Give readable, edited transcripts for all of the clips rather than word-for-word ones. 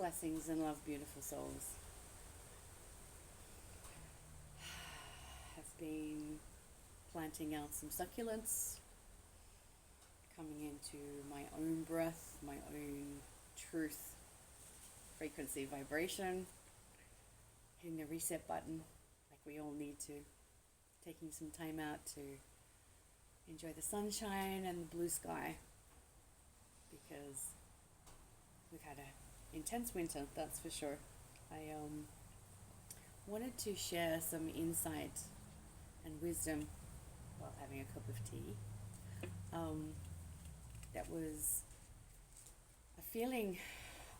Blessings and love, beautiful souls. Have been planting out some succulents, coming into my own breath, my own truth, frequency, vibration, hitting the reset button like we all need to, taking some time out to enjoy the sunshine and the blue sky, because we've had an intense winter, that's for sure. I wanted to share some insight and wisdom while having a cup of tea. That was a feeling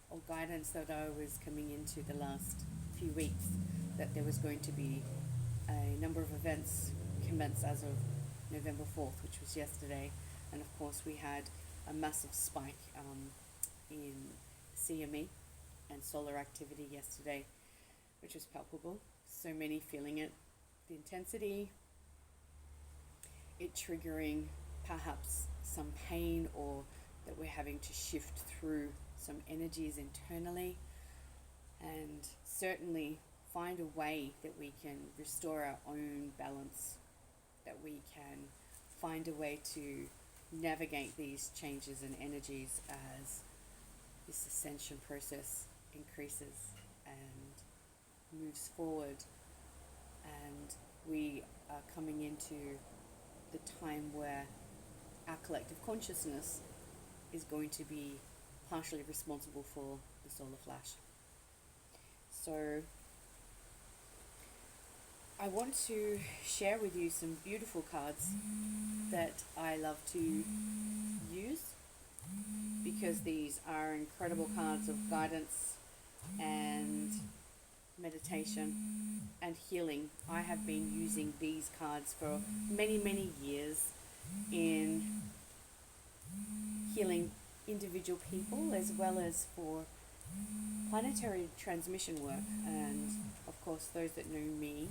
or guidance that I was coming into the last few weeks, that there was going to be a number of events commence as of November 4th, which was yesterday. And of course we had a massive spike in CME and solar activity yesterday, which was palpable. So many feeling it, the intensity, it triggering perhaps some pain, or that we're having to shift through some energies internally, and certainly find a way that we can restore our own balance, that we can find a way to navigate these changes in energies as this ascension process increases and moves forward. And we are coming into the time where our collective consciousness is going to be partially responsible for the solar flash. So I want to share with you some beautiful cards that I love to use, because these are incredible cards of guidance and meditation and healing. I have been using these cards for many, many years in healing individual people, as well as for planetary transmission work. And of course, those that know me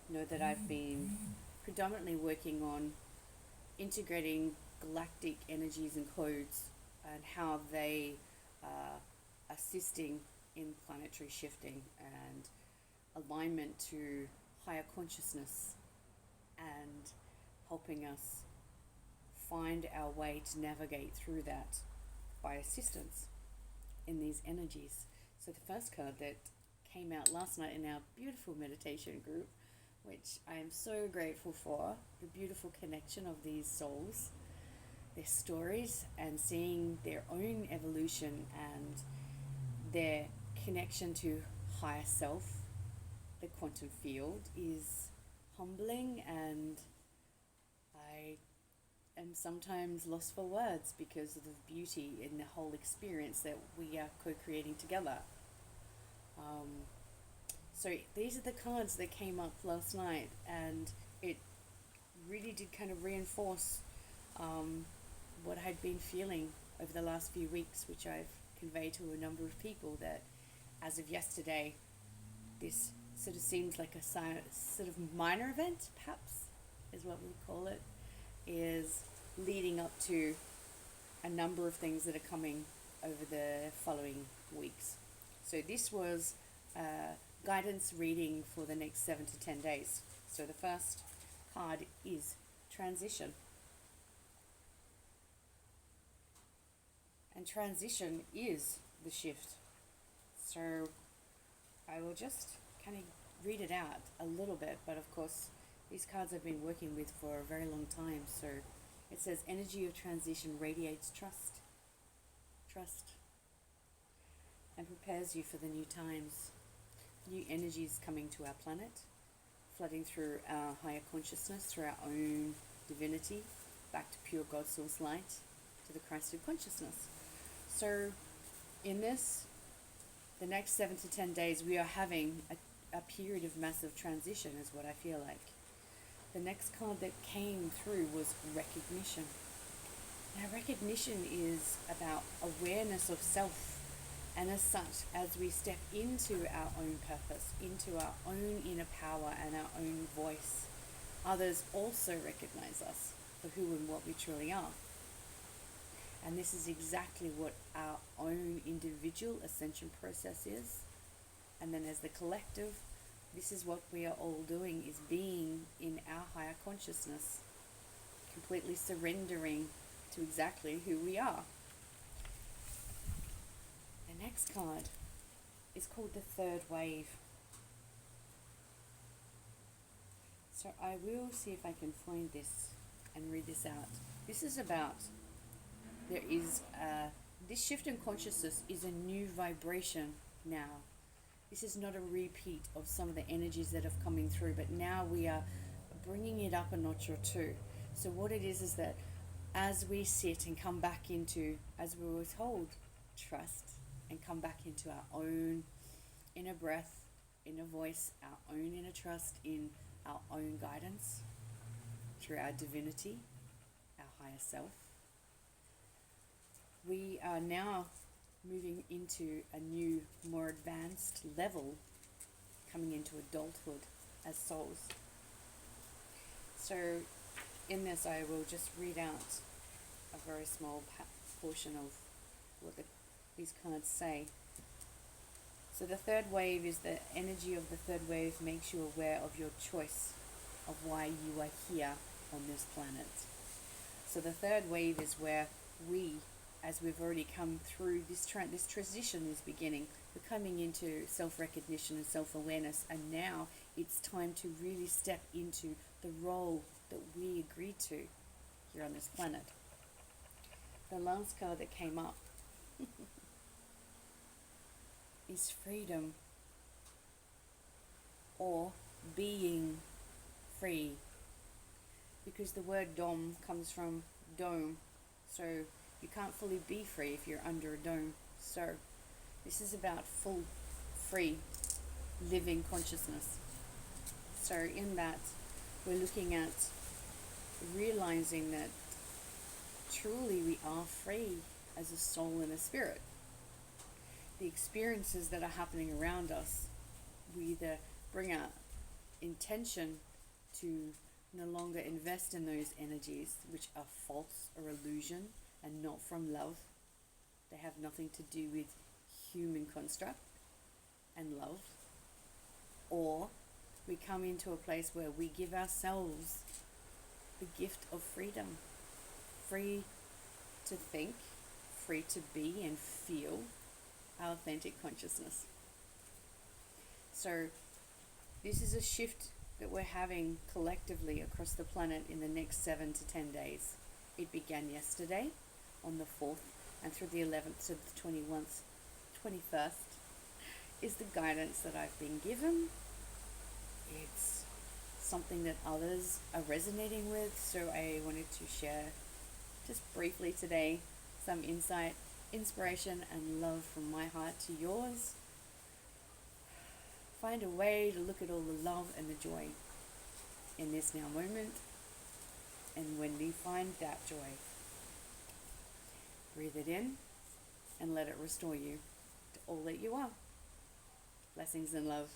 know that I've been predominantly working on integrating galactic energies and codes and how they are assisting in planetary shifting and alignment to higher consciousness, and helping us find our way to navigate through that by assistance in these energies. So the first card that came out last night in our beautiful meditation group, which I am so grateful for, the beautiful connection of these souls, their stories, and seeing their own evolution and their connection to higher self, the quantum field, is humbling, and I am sometimes lost for words because of the beauty in the whole experience that we are co-creating together. So these are the cards that came up last night, and it really did kind of reinforce what I had been feeling over the last few weeks, which I've conveyed to a number of people, that as of yesterday, this sort of seems like a sort of minor event, perhaps, is what we would call it, is leading up to a number of things that are coming over the following weeks. So this was a guidance reading for the next 7 to 10 days. So the first card is transition. And transition is the shift. So I will just kind of read it out a little bit, but of course these cards I've been working with for a very long time. So it says, energy of transition radiates trust, and prepares you for the new times. New energies coming to our planet, flooding through our higher consciousness, through our own divinity, back to pure God source light, to the Christed consciousness. So in this, the next 7 to 10 days, we are having a period of massive transition, is what I feel like. The next card that came through was recognition. Now, recognition is about awareness of self, and as such, as we step into our own purpose, into our own inner power and our own voice, others also recognize us for who and what we truly are. And this is exactly what our own individual ascension process is. And then as the collective, this is what we are all doing, is being in our higher consciousness, completely surrendering to exactly who we are. The next card is called the third wave. So I will see if I can find this and read this out. This is about, there is this shift in consciousness is a new vibration now. This is not a repeat of some of the energies that have coming through, but now we are bringing it up a notch or two. So what it is that as we sit and come back into, as we were told, trust, and come back into our own inner breath, inner voice, our own inner trust in our own guidance through our divinity, our higher self. We are now moving into a new, more advanced level, coming into adulthood as souls. So in this, I will just read out a very small portion of what these cards say. So the third wave is the energy of the third wave makes you aware of your choice of why you are here on this planet. So the third wave is where we, as we've already come through this transition is beginning. We're coming into self-recognition and self-awareness, and now it's time to really step into the role that we agreed to here on this planet. The last card that came up is freedom, or being free, because the word dom comes from dome, so you can't fully be free if you're under a dome. So this is about full, free, living consciousness. So in that, we're looking at realizing that truly we are free as a soul and a spirit. The experiences that are happening around us, we either bring our intention to no longer invest in those energies which are false or illusion and not from love. They have nothing to do with human construct and love. Or we come into a place where we give ourselves the gift of freedom. Free to think, free to be and feel our authentic consciousness. So this is a shift that we're having collectively across the planet in the next 7 to 10 days. It began yesterday on the 4th, and through the 11th to the 21st is the guidance that I've been given. It's something that others are resonating with, so I wanted to share just briefly today some insight, inspiration and love from my heart to yours. Find a way to look at all the love and the joy in this now moment, and when we find that joy, breathe it in and let it restore you to all that you are. Blessings and love.